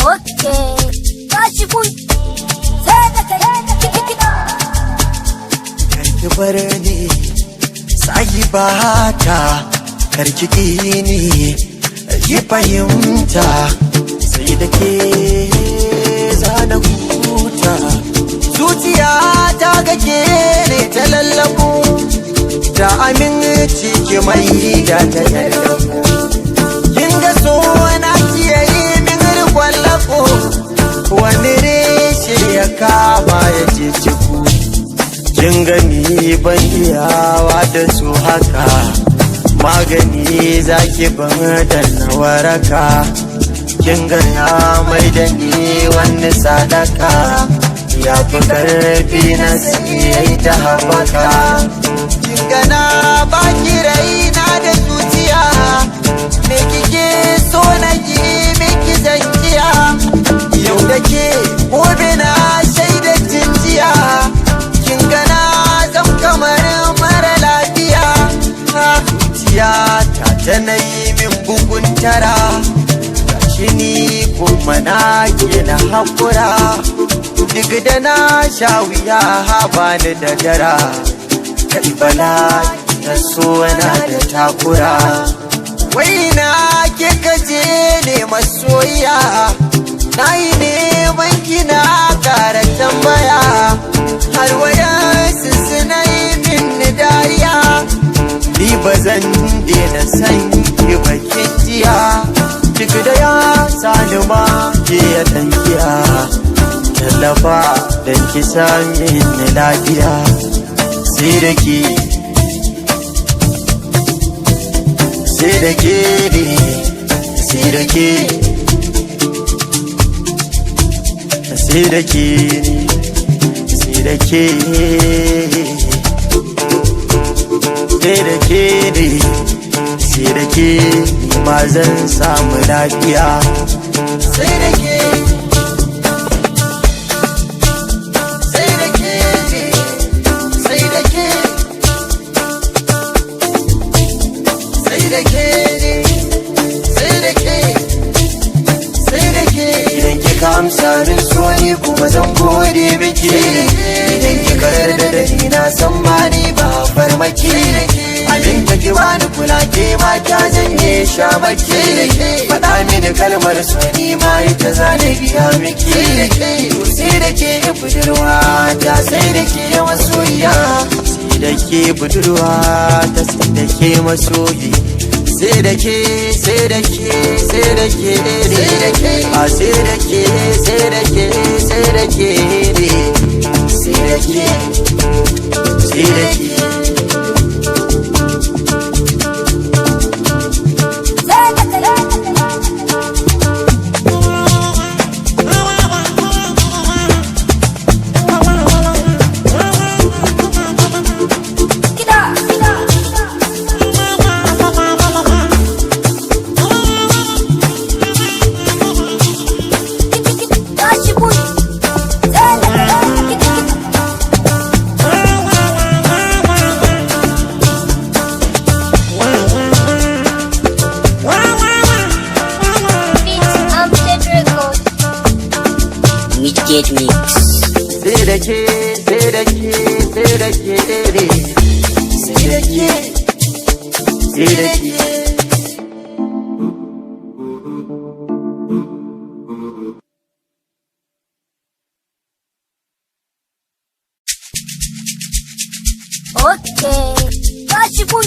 Okay, tashi kun sai da kai kikina. Karki bar ni sahibata, karki ni yi fahimta, sai da ke zana huta. Zuciya ta gake ne ta lallabu, ta aminci ki mai da ta yallabu. Kin ga so na kiyaye min rikon lafo, wani reshe ya kama ya ce ciku. Kin gani ban iyawa da su haka, magani zaki ban da na waraka. Kin ga ya mai da ni wani sadaka, ya fi karfi na siya ta haɓaka. Kin ga na baki raina da zuciya, me kike so na yi miki zankiya. Yau da ke gobe na shaida jinjiya, kin ga na zam kamar mara lafiya. Tiyata tana yi min bugun tara, gashi ni kuma na ke na haƙura. Duk da na sha wuya bani da dara, kalbala ta so na da takura. Waina ke kaje ne masoya, na yi neman kina ƙara tambaya, har wayansu suna yi min dariya. Ni ba zan daina san ki bakin jiya, duk da ya sani ma ke ya tankiya. Tallafa don ki sami ni lafiya, sai da ke sai da ke ne, sai da ke sai da ke ne, sai da ke sai da ke ne, sai da ke ni ma zan samu lafiya. Sai da ke amsarin soyi kuma zan gode miki. Idan ki karar da dani na san ma ni ba farmaki. Abin da ki bani kula ke ma ta janye shamaki. Faɗa mini kalmar so ni ma ita zane biya miki. Sai da ke budurwa ta, sai da ke masoyiya, sai da ke budurwa ta, sai da ke masoyi. Sai da ke, sai da ke, sai da ke, sai da ke, a sai da ke, sai da ke, sai da ke, sai da ke, sai da ke. Midgate Mix. Sai da ke, sai da ke, sai da ke, sai da ke, sai da ke. Okay, tashi kun